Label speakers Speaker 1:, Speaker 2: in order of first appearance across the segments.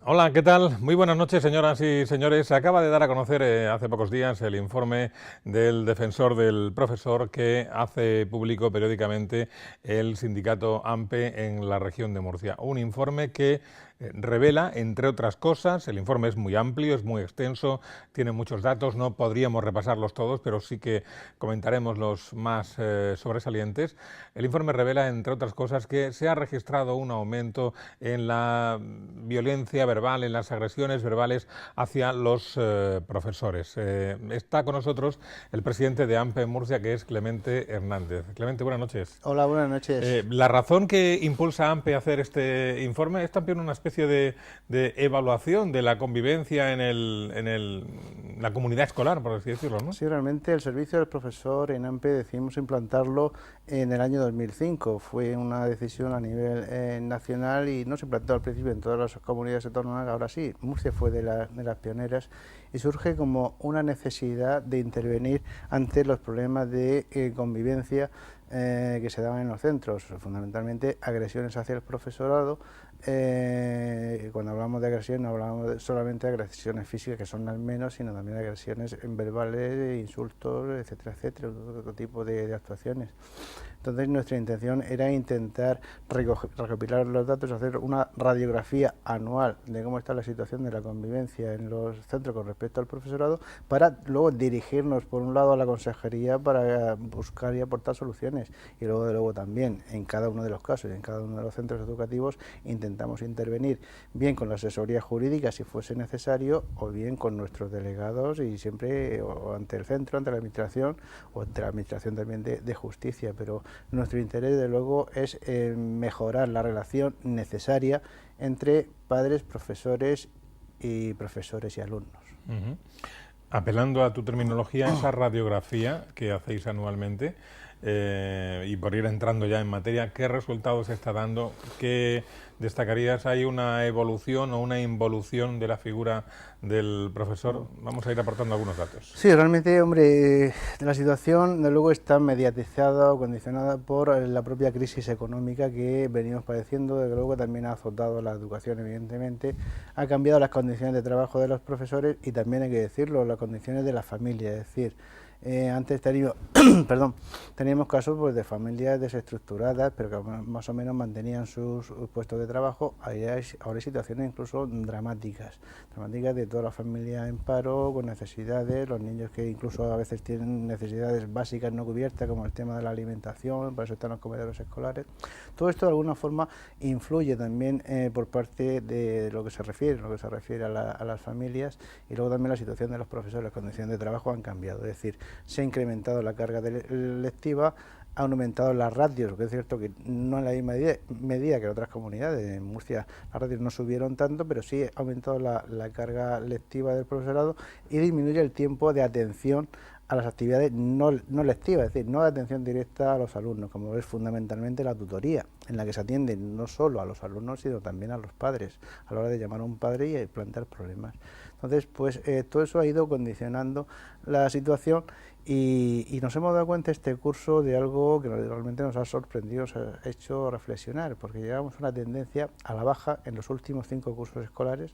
Speaker 1: Hola, ¿qué tal? Muy buenas noches, señoras y señores. Se acaba de dar a conocer hace pocos días el informe del defensor del profesor que hace público periódicamente el sindicato AMPE en la región de Murcia. Un informe que revela, entre otras cosas, el informe es muy amplio, es muy extenso, tiene muchos datos, no podríamos repasarlos todos, pero sí que comentaremos los más sobresalientes. El informe revela, entre otras cosas, que se ha registrado un aumento en la violencia verbal, en las agresiones verbales hacia los profesores. Está con nosotros el presidente de AMPE en Murcia, que es Clemente Hernández. Clemente, buenas noches.
Speaker 2: Hola, buenas noches.
Speaker 1: La razón que impulsa a AMPE a hacer este informe es también una especie de evaluación de la convivencia en la comunidad escolar, por así decirlo, ¿no?
Speaker 2: Sí, realmente el servicio del profesor en AMPE decidimos implantarlo en el año 2005. Fue una decisión a nivel nacional y no se implantó al principio en todas las comunidades autónomas, ahora sí. Murcia fue de las pioneras y surge como una necesidad de intervenir ante los problemas de convivencia que se daban en los centros, fundamentalmente agresiones hacia el profesorado. Cuando hablamos de agresión no hablamos solamente de agresiones físicas, que son las menos, sino también de agresiones verbales, insultos, etcétera, etcétera, otro tipo de actuaciones. Entonces nuestra intención era intentar recopilar los datos, hacer una radiografía anual de cómo está la situación de la convivencia en los centros con respecto al profesorado, para luego dirigirnos por un lado a la consejería para buscar y aportar soluciones, y luego también en cada uno de los casos, en cada uno de los centros educativos intentamos intervenir bien con la asesoría jurídica si fuese necesario, o bien con nuestros delegados, y siempre o ante el centro, ante la administración, o ante la administración también de justicia. Pero nuestro interés, desde luego, es mejorar la relación necesaria entre padres, profesores y alumnos.
Speaker 1: Uh-huh. Apelando a tu terminología, esa radiografía que hacéis anualmente, y por ir entrando ya en materia, ¿qué resultados está dando? ¿Qué destacarías? ¿Hay una evolución o una involución de la figura del profesor? Vamos a ir aportando algunos datos.
Speaker 2: Sí, realmente, hombre, la situación de luego está mediatizada o condicionada por la propia crisis económica que venimos padeciendo. Desde luego también ha azotado la educación, evidentemente, ha cambiado las condiciones de trabajo de los profesores y también, hay que decirlo, las condiciones de la familia. Es decir, antes teníamos, perdón, teníamos casos pues, de familias desestructuradas, pero que más o menos mantenían sus puestos de trabajo. Ahora hay situaciones incluso dramáticas de toda la familia en paro, con necesidades, los niños que incluso a veces tienen necesidades básicas no cubiertas, como el tema de la alimentación, por eso están los comedores escolares. Todo esto de alguna forma influye también por parte de lo que se refiere a las familias, y luego también la situación de los profesores, las condiciones de trabajo han cambiado. Es decir, se ha incrementado la carga lectiva, ha aumentado las ratios, que es cierto que no en la misma medida que en otras comunidades. En Murcia las ratios no subieron tanto, pero sí ha aumentado la carga lectiva del profesorado, y disminuye el tiempo de atención a las actividades no lectivas, es decir, no de atención directa a los alumnos, como es fundamentalmente la tutoría, en la que se atiende no solo a los alumnos, sino también a los padres, a la hora de llamar a un padre y plantear problemas. Entonces, pues todo eso ha ido condicionando la situación, y nos hemos dado cuenta este curso de algo que realmente nos ha sorprendido, nos ha hecho reflexionar, porque llevamos una tendencia a la baja en los últimos 5 cursos escolares.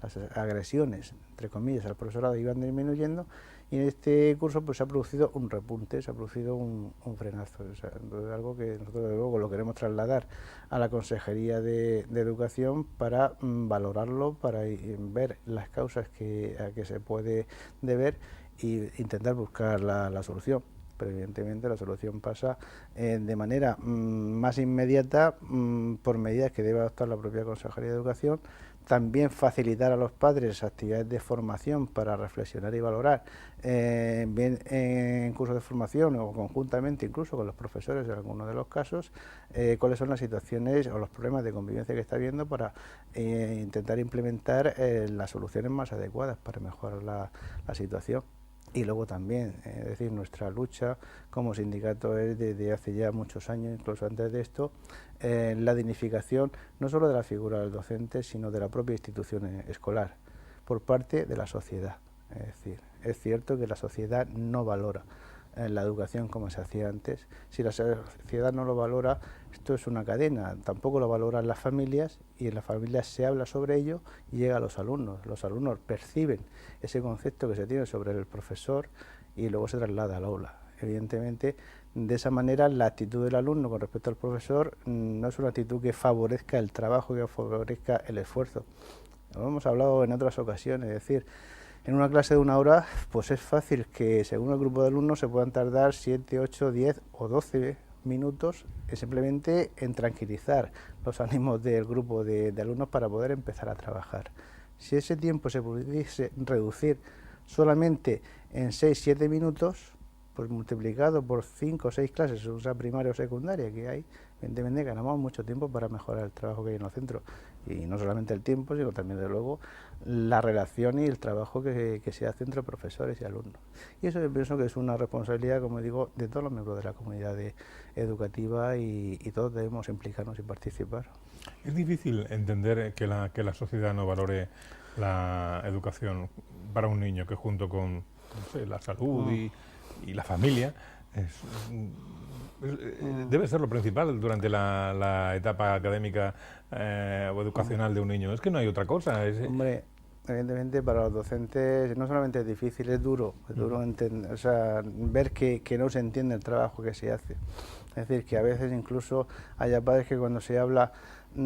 Speaker 2: Las agresiones, entre comillas, al profesorado iban disminuyendo, y en este curso pues se ha producido un repunte, se ha producido un frenazo. O sea, es algo que nosotros de luego lo queremos trasladar a la Consejería de Educación para valorarlo, para ver las causas a que se puede deber e intentar buscar la solución. Pero evidentemente la solución pasa de manera más inmediata por medidas que debe adoptar la propia Consejería de Educación. También facilitar a los padres actividades de formación para reflexionar y valorar, bien en cursos de formación o conjuntamente incluso con los profesores en algunos de los casos, cuáles son las situaciones o los problemas de convivencia que está habiendo, para intentar implementar las soluciones más adecuadas para mejorar la situación. Y luego también, es decir, nuestra lucha como sindicato es desde hace ya muchos años, incluso antes de esto, la dignificación no solo de la figura del docente, sino de la propia institución escolar, por parte de la sociedad. Es decir, es cierto que la sociedad no valora la educación como se hacía antes. Si la sociedad no lo valora, esto es una cadena, tampoco lo valoran las familias y en las familias se habla sobre ello y llega a los alumnos perciben ese concepto que se tiene sobre el profesor y luego se traslada al aula. Evidentemente, de esa manera la actitud del alumno con respecto al profesor no es una actitud que favorezca el trabajo, que favorezca el esfuerzo. Lo hemos hablado en otras ocasiones, es decir, en una clase de 1 hora, pues es fácil que según el grupo de alumnos se puedan tardar 7, 8, 10 o 12 minutos simplemente en tranquilizar los ánimos del grupo de alumnos para poder empezar a trabajar. Si ese tiempo se pudiese reducir solamente en 6, 7 minutos, pues multiplicado por 5 o 6 clases, sea primaria o secundaria que hay, evidentemente ganamos mucho tiempo para mejorar el trabajo que hay en los centros. Y no solamente el tiempo, sino también, de luego, la relación y el trabajo que se hace entre profesores y alumnos. Y eso yo pienso que es una responsabilidad, como digo, de todos los miembros de la comunidad educativa y todos debemos implicarnos y participar.
Speaker 1: Es difícil entender que la sociedad no valore la educación para un niño, que junto con, no sé, la salud y la familia debe ser lo principal durante la etapa académica o educacional de un niño. Es que no hay otra cosa.
Speaker 2: Hombre, evidentemente para los docentes no solamente es difícil, es duro entender, o sea, ver que no se entiende el trabajo que se hace. Es decir, que a veces incluso haya padres que cuando se habla con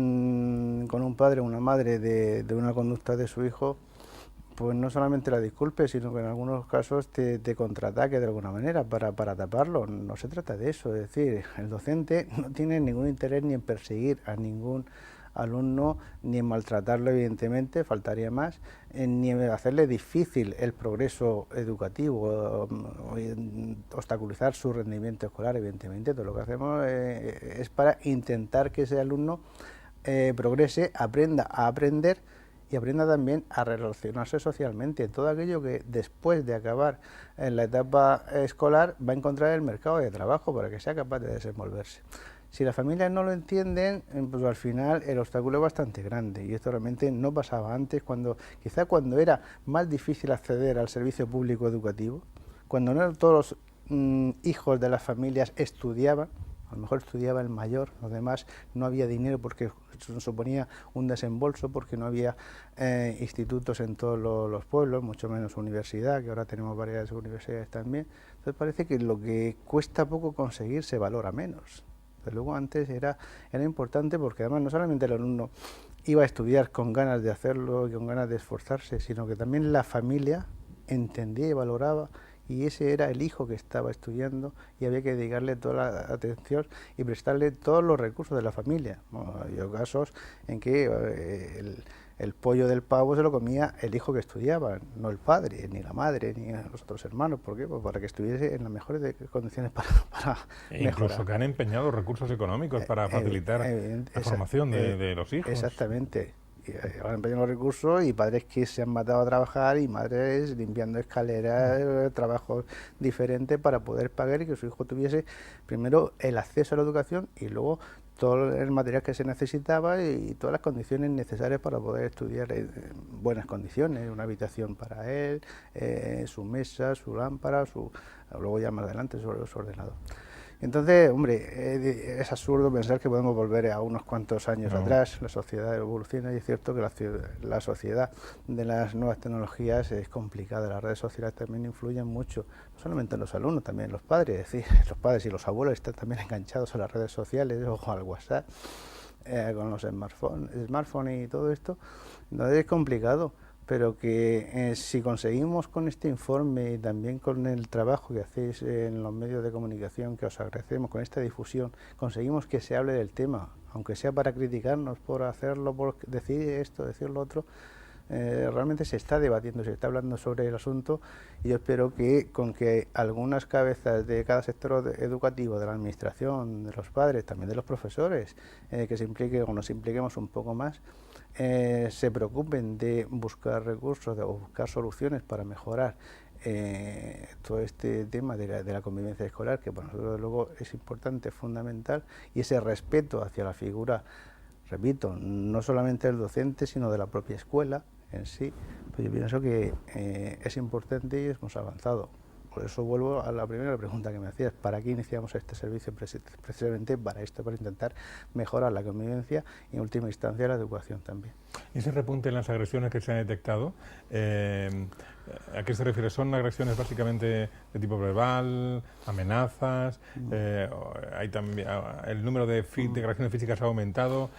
Speaker 2: un padre o una madre de una conducta de su hijo, pues no solamente la disculpe, sino que en algunos casos te contraataque de alguna manera para taparlo. No se trata de eso, es decir, el docente no tiene ningún interés ni en perseguir a ningún alumno, ni en maltratarlo, evidentemente, faltaría más, ni en hacerle difícil el progreso educativo, o obstaculizar su rendimiento escolar, evidentemente. Todo lo que hacemos es para intentar que ese alumno progrese, aprenda a aprender y aprenda también a relacionarse socialmente. Todo aquello que después de acabar en la etapa escolar va a encontrar en el mercado de trabajo para que sea capaz de desenvolverse. Si las familias no lo entienden, pues al final el obstáculo es bastante grande y esto realmente no pasaba antes, quizá cuando era más difícil acceder al servicio público educativo, cuando no todos los hijos de las familias estudiaban. A lo mejor estudiaba el mayor, los demás no había dinero porque suponía un desembolso, porque no había institutos en todos los pueblos, mucho menos universidad, que ahora tenemos varias universidades también. Entonces parece que lo que cuesta poco conseguir se valora menos. Desde luego antes era importante porque además no solamente el alumno iba a estudiar con ganas de hacerlo y con ganas de esforzarse, sino que también la familia entendía y valoraba, y ese era el hijo que estaba estudiando y había que dedicarle toda la atención y prestarle todos los recursos de la familia. Bueno, había casos en que el pollo del pavo se lo comía el hijo que estudiaba, no el padre, ni la madre, ni los otros hermanos. ¿Por qué? Pues para que estuviese en las mejores condiciones para mejorar.
Speaker 1: Incluso que han empeñado recursos económicos para facilitar la formación de los hijos.
Speaker 2: Exactamente. Ahora empeñan los recursos y padres que se han matado a trabajar y madres limpiando escaleras, trabajos diferentes para poder pagar y que su hijo tuviese primero el acceso a la educación y luego todo el material que se necesitaba y todas las condiciones necesarias para poder estudiar en buenas condiciones, una habitación para él, su mesa, su lámpara, luego ya más adelante su ordenador. Entonces, hombre, es absurdo pensar que podemos volver a unos cuantos años atrás. La sociedad evoluciona y es cierto que la sociedad de las nuevas tecnologías es complicada. Las redes sociales también influyen mucho, no solamente en los alumnos, también en los padres. Es decir, los padres y los abuelos están también enganchados a las redes sociales o al WhatsApp, con los smartphones y todo esto. Entonces es complicado. Pero que si conseguimos con este informe y también con el trabajo que hacéis en los medios de comunicación, que os agradecemos, con esta difusión, conseguimos que se hable del tema, aunque sea para criticarnos por hacerlo, por decir esto, decir lo otro, realmente se está debatiendo, se está hablando sobre el asunto y yo espero que con que algunas cabezas de cada sector educativo, de la administración, de los padres, también de los profesores, que se impliquen o nos impliquemos un poco más, se preocupen de buscar recursos o buscar soluciones para mejorar todo este tema de la convivencia escolar, que para nosotros desde luego es importante, es fundamental, y ese respeto hacia la figura, repito, no solamente del docente, sino de la propia escuela en sí, pues yo pienso que es importante y hemos avanzado. Por eso vuelvo a la primera pregunta que me hacías, ¿para qué iniciamos este servicio? Precisamente para esto, para intentar mejorar la convivencia y en última instancia la educación también.
Speaker 1: ¿Y ese repunte en las agresiones que se han detectado, a qué se refiere? ¿Son agresiones básicamente de tipo verbal, amenazas? Hay también, ¿el número de agresiones físicas ha aumentado?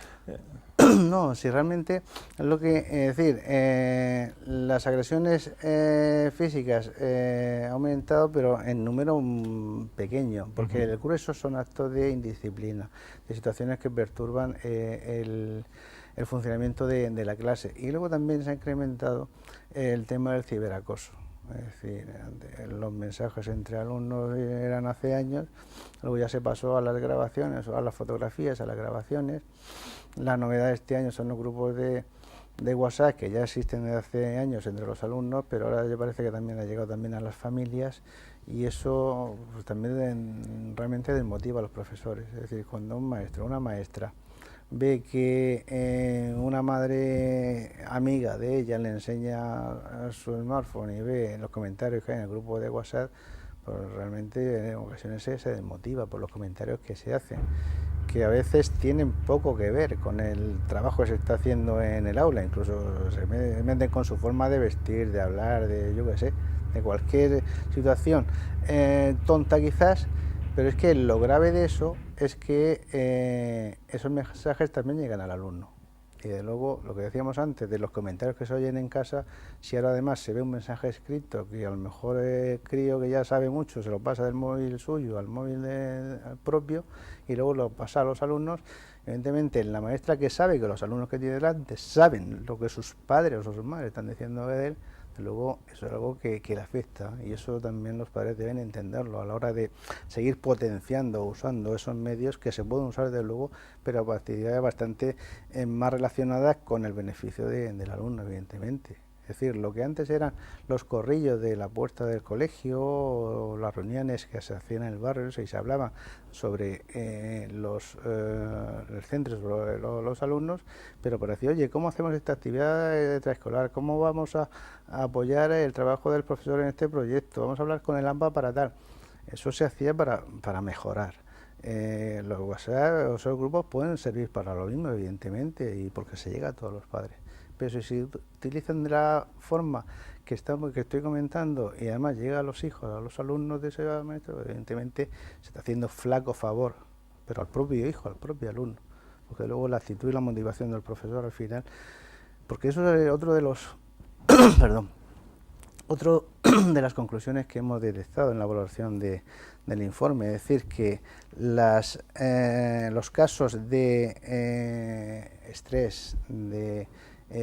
Speaker 2: No, si realmente es lo que decir, las agresiones físicas han aumentado, pero en número pequeño, porque el grueso son actos de indisciplina, de situaciones que perturban el funcionamiento de la clase. Y luego también se ha incrementado el tema del ciberacoso. Es decir, los mensajes entre alumnos eran hace años, luego ya se pasó a las grabaciones, o a las fotografías, a las grabaciones. La novedad de este año son los grupos de WhatsApp que ya existen desde hace años entre los alumnos, pero ahora ya parece que también ha llegado también a las familias y eso pues, también realmente desmotiva a los profesores. Es decir, cuando un maestro o una maestra ve que una madre amiga de ella le enseña a su smartphone y ve los comentarios que hay en el grupo de WhatsApp, pues realmente en ocasiones se desmotiva por los comentarios que se hacen, que a veces tienen poco que ver con el trabajo que se está haciendo en el aula, incluso se meten con su forma de vestir, de hablar, de yo qué sé, de cualquier situación tonta quizás, pero es que lo grave de eso es que esos mensajes también llegan al alumno. Y de luego, lo que decíamos antes, de los comentarios que se oyen en casa, si ahora además se ve un mensaje escrito, que a lo mejor el crío que ya sabe mucho se lo pasa del móvil suyo al móvil propio y luego lo pasa a los alumnos, evidentemente la maestra que sabe que los alumnos que tiene delante saben lo que sus padres o sus madres están diciendo de él, luego eso es algo que le afecta y eso también los padres deben entenderlo a la hora de seguir potenciando, usando esos medios que se pueden usar desde luego, pero para actividades bastante más relacionadas con el beneficio del alumno, evidentemente. Es decir, lo que antes eran los corrillos de la puerta del colegio, o las reuniones que se hacían en el barrio, y se hablaba sobre los centros, sobre los alumnos, pero parecía, oye, ¿cómo hacemos esta actividad extraescolar? ¿Cómo vamos a apoyar el trabajo del profesor en este proyecto? Vamos a hablar con el AMPA para tal. Eso se hacía para mejorar. Los WhatsApp o esos grupos pueden servir para lo mismo, evidentemente, y porque se llega a todos los padres. Pero si se utilizan de la forma que estoy comentando y además llega a los hijos, a los alumnos de ese maestro, evidentemente se está haciendo flaco favor, pero al propio hijo, al propio alumno, porque luego la actitud y la motivación del profesor al final, porque eso es otro de los perdón, otro de las conclusiones que hemos detectado en la evaluación del informe, es decir, que los casos de estrés, de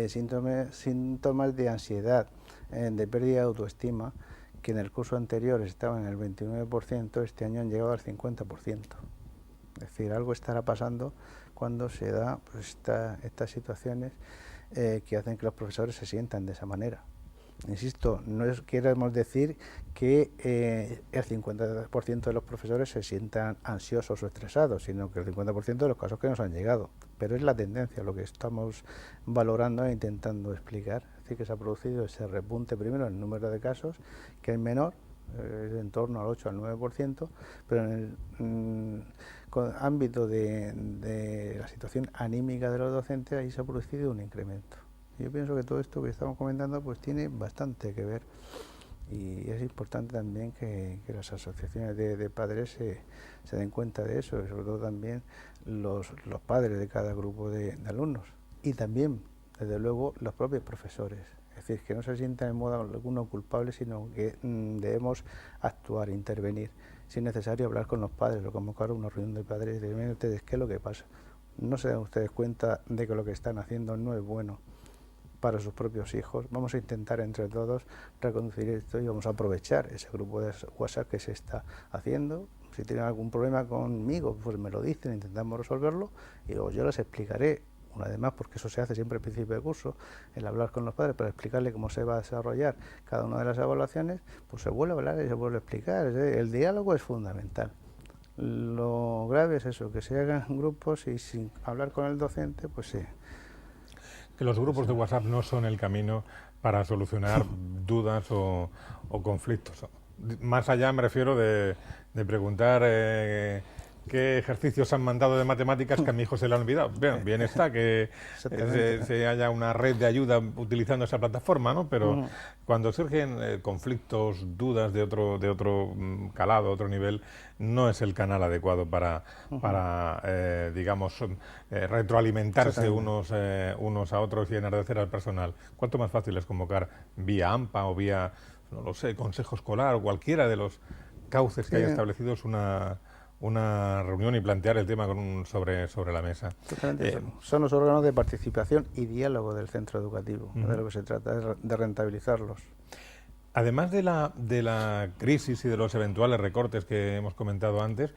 Speaker 2: síntomas de ansiedad, de pérdida de autoestima, que en el curso anterior estaban en el 29%, este año han llegado al 50%. Es decir, algo estará pasando cuando se da pues, estas situaciones que hacen que los profesores se sientan de esa manera. Insisto, no queremos decir que el 50% de los profesores se sientan ansiosos o estresados, sino que el 50% de los casos que nos han llegado. Pero es la tendencia, lo que estamos valorando e intentando explicar. Es decir, que se ha producido ese repunte primero en el número de casos, que es menor, en torno al 8 al 9%, pero en el ámbito de la situación anímica de los docentes, ahí se ha producido un incremento. Yo pienso que todo esto que estamos comentando pues tiene bastante que ver y es importante también que las asociaciones de padres se den cuenta de eso y sobre todo también los padres de cada grupo de alumnos y también, desde luego, los propios profesores. Es decir, que no se sientan en modo alguno culpables, sino que debemos actuar, intervenir. Si es necesario, hablar con los padres o convocar una reunión de padres y decir, miren ustedes, ¿qué es lo que pasa? ¿No se dan ustedes cuenta de que lo que están haciendo no es bueno para sus propios hijos? Vamos a intentar entre todos reconducir esto y vamos a aprovechar ese grupo de WhatsApp que se está haciendo. Si tienen algún problema conmigo, pues me lo dicen, intentamos resolverlo y luego yo les explicaré, una vez más, porque eso se hace siempre al principio de curso, el hablar con los padres para explicarle cómo se va a desarrollar cada una de las evaluaciones, pues se vuelve a hablar y se vuelve a explicar. El diálogo es fundamental. Lo grave es eso, que se hagan grupos y sin hablar con el docente, pues sí.
Speaker 1: Que los grupos de WhatsApp no son el camino para solucionar dudas o conflictos. Más allá me refiero de preguntar qué ejercicios han mandado de matemáticas que a mi hijo se le han olvidado. Bien está que se haya una red de ayuda utilizando esa plataforma, ¿no? Pero cuando surgen conflictos, dudas de otro calado, otro nivel, no es el canal adecuado para digamos, retroalimentarse unos a otros y enardecer al personal. ¿Cuánto más fácil es convocar vía AMPA o vía, no lo sé, consejo escolar o cualquiera de los cauces que haya establecidos una reunión y plantear el tema sobre la mesa?
Speaker 2: Son los órganos de participación y diálogo del centro educativo, de lo que se trata, de rentabilizarlos.
Speaker 1: Además de la crisis y de los eventuales recortes que hemos comentado antes,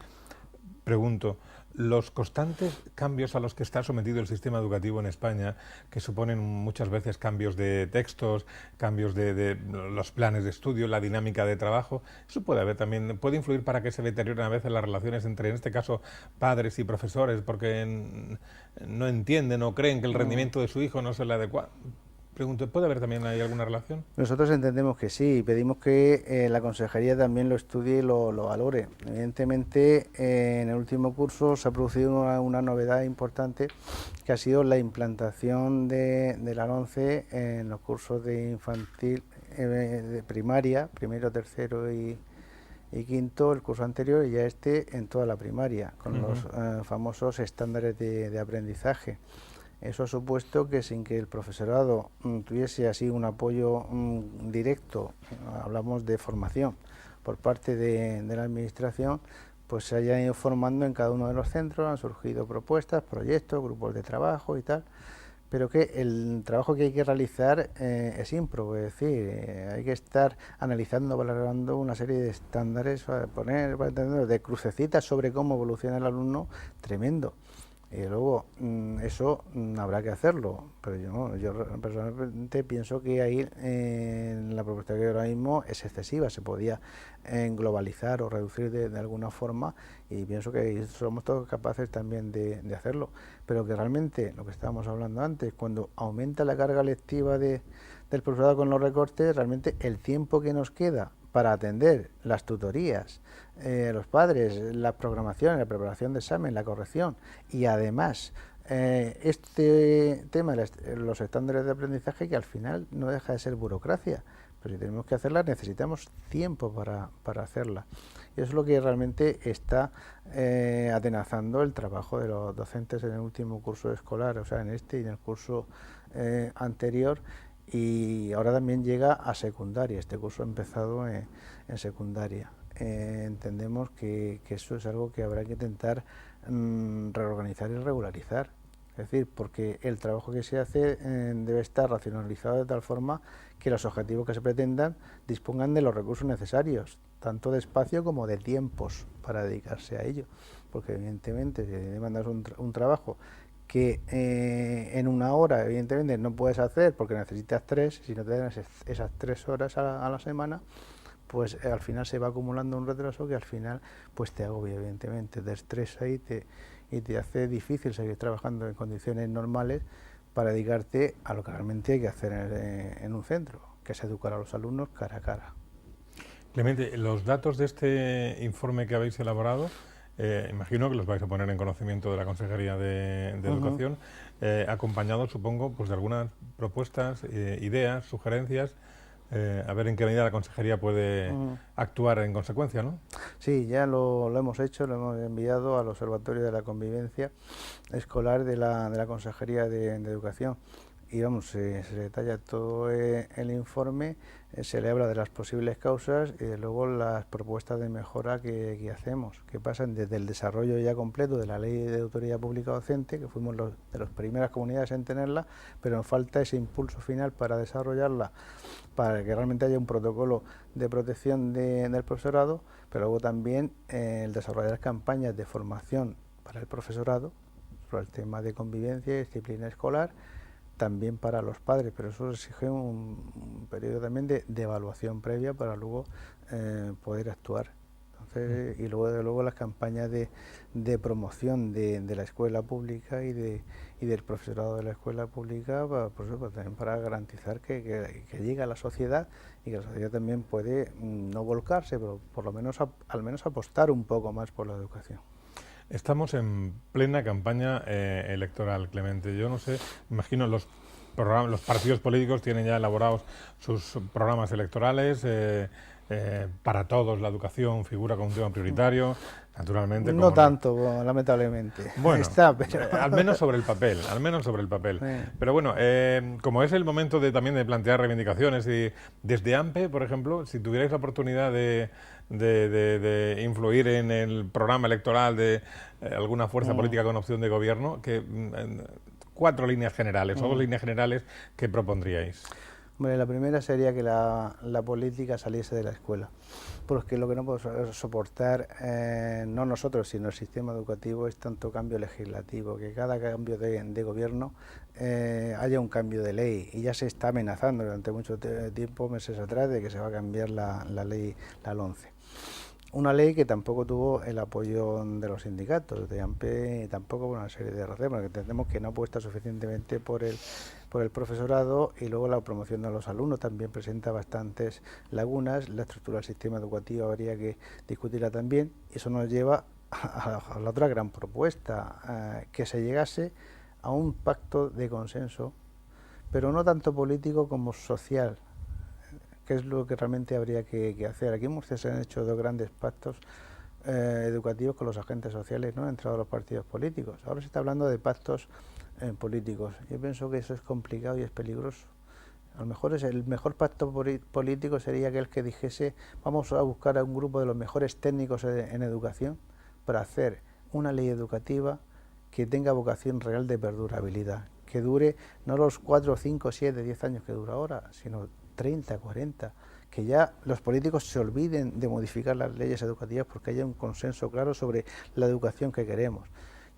Speaker 1: pregunto, los constantes cambios a los que está sometido el sistema educativo en España, que suponen muchas veces cambios de textos, cambios de los planes de estudio, la dinámica de trabajo, eso puede influir para que se deterioren a veces las relaciones entre, en este caso, padres y profesores, porque no entienden o creen que el rendimiento de su hijo no es el adecuado. Pregunto, ¿puede haber también ahí alguna relación?
Speaker 2: Nosotros entendemos que sí, y pedimos que la consejería también lo estudie y lo valore. Evidentemente, en el último curso se ha producido una novedad importante, que ha sido la implantación de la LOMCE en los cursos de infantil, de primaria, primero, tercero y quinto, el curso anterior, y ya en toda la primaria, con los famosos estándares de aprendizaje. Eso ha supuesto que sin que el profesorado tuviese así un apoyo directo, hablamos de formación por parte de la administración, pues se hayan ido formando en cada uno de los centros, han surgido propuestas, proyectos, grupos de trabajo y tal, pero que el trabajo que hay que realizar es ímprobo, es decir, hay que estar analizando, valorando una serie de estándares, poner de crucecitas sobre cómo evoluciona el alumno, tremendo. Y luego eso habrá que hacerlo, pero yo personalmente pienso que ahí en la propuesta que hay ahora mismo es excesiva, se podía globalizar o reducir de alguna forma, y pienso que somos todos capaces también de hacerlo, pero que realmente lo que estábamos hablando antes, cuando aumenta la carga lectiva del profesorado con los recortes, realmente el tiempo que nos queda para atender las tutorías, los padres, las programaciones, la preparación de examen, la corrección, y además este tema de los estándares de aprendizaje, que al final no deja de ser burocracia, pero si tenemos que hacerla necesitamos tiempo para hacerla. Y eso es lo que realmente está atenazando el trabajo de los docentes en el último curso escolar, o sea, en este y en el curso anterior. Y ahora también llega a secundaria. Este curso ha empezado en secundaria. Entendemos que eso es algo que habrá que intentar reorganizar y regularizar. Es decir, porque el trabajo que se hace debe estar racionalizado de tal forma que los objetivos que se pretendan dispongan de los recursos necesarios, tanto de espacio como de tiempos para dedicarse a ello. Porque evidentemente si demandas un trabajo que en una hora evidentemente no puedes hacer porque necesitas 3, si no te das esas 3 horas a la semana, pues al final se va acumulando un retraso que al final pues te agobia, evidentemente, te estresa y te hace difícil seguir trabajando en condiciones normales para dedicarte a lo que realmente hay que hacer en un centro, que es educar a los alumnos cara a cara.
Speaker 1: Clemente, los datos de este informe que habéis elaborado, imagino que los vais a poner en conocimiento de la Consejería de Educación, acompañado, supongo, pues de algunas propuestas, ideas, sugerencias, a ver en qué medida la Consejería puede actuar en consecuencia, ¿no?
Speaker 2: Sí, ya lo hemos hecho, lo hemos enviado al Observatorio de la Convivencia Escolar de la Consejería de Educación. Y vamos, se detalla todo el informe, se le habla de las posibles causas y de luego las propuestas de mejora que hacemos, que pasan desde el desarrollo ya completo de la Ley de Autoridad Pública Docente, que fuimos de las primeras comunidades en tenerla, pero nos falta ese impulso final para desarrollarla, para que realmente haya un protocolo de protección del profesorado, pero luego también el desarrollar campañas de formación para el profesorado sobre el tema de convivencia y disciplina escolar, también para los padres, pero eso exige un periodo también de evaluación previa para luego poder actuar. Entonces, y luego, de luego, las campañas de promoción de la escuela pública y del profesorado de la escuela pública, pues también para garantizar que llegue a la sociedad y que la sociedad también puede no volcarse, pero por lo menos al menos apostar un poco más por la educación.
Speaker 1: Estamos en plena campaña electoral, Clemente. Yo no sé, me imagino los partidos políticos tienen ya elaborados sus programas electorales. Para todos la educación figura como un tema prioritario, naturalmente.
Speaker 2: No tanto, lamentablemente.
Speaker 1: Bueno,
Speaker 2: Está, pero...
Speaker 1: al menos sobre el papel, al menos sobre el papel. Pero bueno, como es el momento también de plantear reivindicaciones, y desde AMPE, por ejemplo, si tuvierais la oportunidad de influir en el programa electoral de alguna fuerza política con opción de gobierno, 4 líneas generales o 2 líneas generales que propondríais.
Speaker 2: Bueno, la primera sería que la política saliese de la escuela, porque lo que no podemos soportar, no nosotros, sino el sistema educativo, es tanto cambio legislativo, que cada cambio de gobierno haya un cambio de ley, y ya se está amenazando durante mucho tiempo, meses atrás, de que se va a cambiar la ley, la LOMCE. Una ley que tampoco tuvo el apoyo de los sindicatos, de AMPE, tampoco por una serie de razones, porque entendemos que no apuesta suficientemente por el profesorado, y luego la promoción de los alumnos también presenta bastantes lagunas. La estructura del sistema educativo habría que discutirla también, y eso nos lleva a la otra gran propuesta, que se llegase a un pacto de consenso, pero no tanto político como social, que es lo que realmente habría que hacer. Aquí en Murcia se han hecho 2 grandes pactos educativos con los agentes sociales, ¿no?, entre los partidos políticos. Ahora se está hablando de pactos políticos. Yo pienso que eso es complicado y es peligroso. A lo mejor el mejor pacto político sería aquel que dijese: vamos a buscar a un grupo de los mejores técnicos en educación para hacer una ley educativa que tenga vocación real de perdurabilidad, que dure no los 4, 5, 7, 10 años que dura ahora, sino 30, 40, que ya los políticos se olviden de modificar las leyes educativas, porque haya un consenso claro sobre la educación que queremos.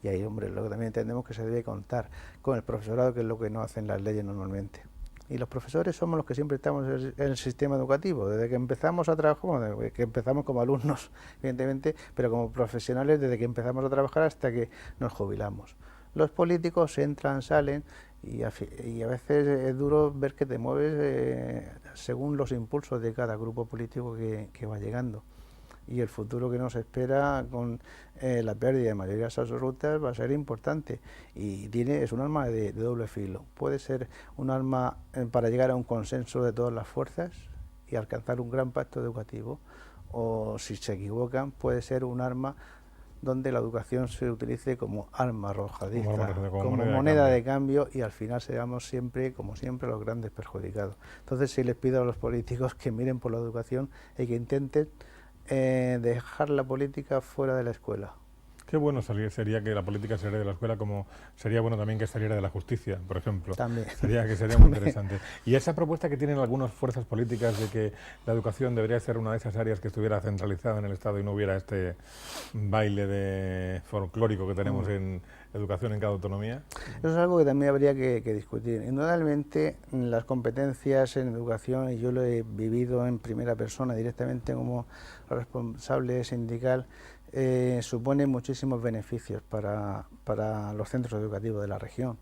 Speaker 2: Y ahí, hombre, luego también entendemos que se debe contar con el profesorado, que es lo que no hacen las leyes normalmente. Y los profesores somos los que siempre estamos en el sistema educativo, desde que empezamos a trabajar, bueno, desde que empezamos como alumnos, evidentemente, pero como profesionales desde que empezamos a trabajar hasta que nos jubilamos. Los políticos entran, salen, y a veces es duro ver que te mueves según los impulsos de cada grupo político que va llegando. Y el futuro que nos espera con la pérdida de mayorías absolutas va a ser importante, y es un arma de doble filo. Puede ser un arma para llegar a un consenso de todas las fuerzas y alcanzar un gran pacto educativo, o si se equivocan puede ser un arma donde la educación se utilice como arma arrojadiza, como moneda de cambio, y al final seamos siempre, como siempre, los grandes perjudicados. Entonces sí les pido a los políticos que miren por la educación y que intenten dejar la política fuera de la escuela.
Speaker 1: Qué bueno sería que la política saliera de la escuela, como sería bueno también que saliera de la justicia, por ejemplo.
Speaker 2: También.
Speaker 1: Sería muy interesante. Y esa propuesta que tienen algunas fuerzas políticas de que la educación debería ser una de esas áreas que estuviera centralizada en el Estado y no hubiera este baile folclórico que tenemos en educación en cada autonomía.
Speaker 2: Eso es algo que también habría que discutir. Indudablemente las competencias en educación, y yo lo he vivido en primera persona directamente como responsable sindical, supone muchísimos beneficios para los centros educativos de la región.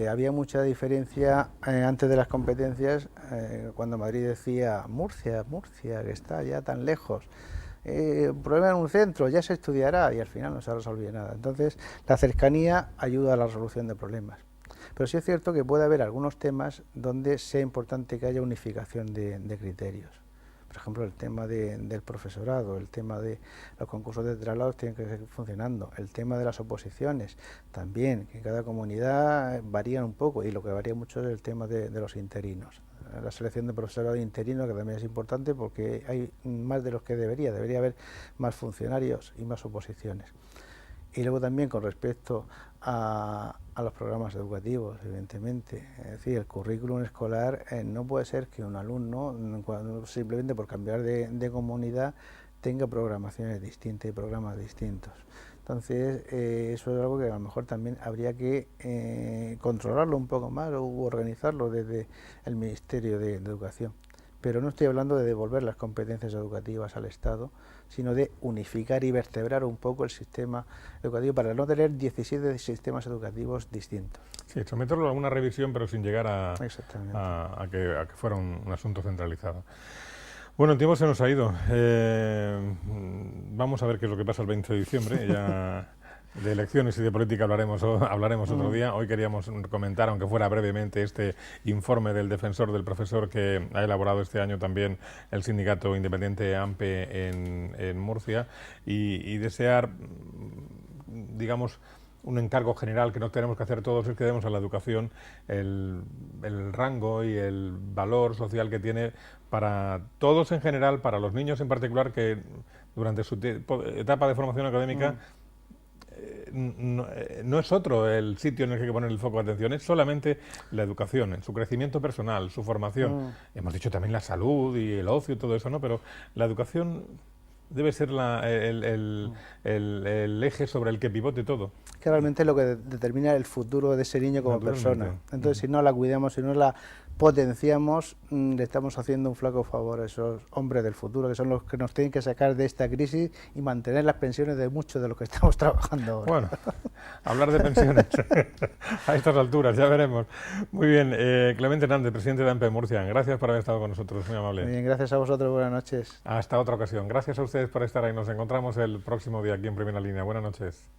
Speaker 2: Había mucha diferencia antes de las competencias, cuando Madrid decía Murcia, que está ya tan lejos. Problema en un centro, ya se estudiará, y al final no se resolvió nada. Entonces, la cercanía ayuda a la resolución de problemas. Pero sí es cierto que puede haber algunos temas donde sea importante que haya unificación de criterios. Por ejemplo, el tema del profesorado, el tema de los concursos de traslados tienen que seguir funcionando, el tema de las oposiciones también, que en cada comunidad varían un poco, y lo que varía mucho es el tema de los interinos. La selección de profesorado interino, que también es importante porque hay más de los que debería haber más funcionarios y más oposiciones. Y luego también con respecto a los programas educativos, evidentemente. Es decir, el currículum escolar no puede ser que un alumno, simplemente por cambiar de comunidad, tenga programaciones distintas y programas distintos. Entonces, eso es algo que a lo mejor también habría que controlarlo un poco más, o organizarlo desde el Ministerio de Educación. pero no estoy hablando de devolver las competencias educativas al Estado, sino de unificar y vertebrar un poco el sistema educativo para no tener 17 sistemas educativos distintos.
Speaker 1: Sí, someterlo a una revisión, pero sin llegar a que fuera un asunto centralizado. Bueno, el tiempo se nos ha ido. Vamos a ver qué es lo que pasa el 20 de diciembre. Ya de elecciones y de política hablaremos otro día. Hoy queríamos comentar, aunque fuera brevemente, este informe del defensor del profesor que ha elaborado este año también el sindicato independiente AMPE en Murcia y desear, digamos, un encargo general que nos tenemos que hacer todos es que demos a la educación el rango y el valor social que tiene para todos en general, para los niños en particular, que durante su etapa de formación académica no es otro el sitio en el que hay que poner el foco de atención, es solamente la educación, en su crecimiento personal, su formación. Hemos dicho también la salud y el ocio y todo eso, ¿no? Pero la educación debe ser el eje sobre el que pivote todo.
Speaker 2: Que realmente es lo que determina el futuro de ese niño como persona. Entonces, si no la cuidamos, si no la potenciamos, le estamos haciendo un flaco favor a esos hombres del futuro, que son los que nos tienen que sacar de esta crisis y mantener las pensiones de muchos de los que estamos trabajando ahora.
Speaker 1: Bueno, hablar de pensiones a estas alturas, ya veremos. Muy bien, Clemente Hernández, presidente de AMPE Murcia, gracias por haber estado con nosotros, muy amable.
Speaker 2: Muy bien, gracias a vosotros, buenas noches.
Speaker 1: Hasta otra ocasión. Gracias a ustedes por estar ahí, nos encontramos el próximo día aquí en Primera Línea. Buenas noches.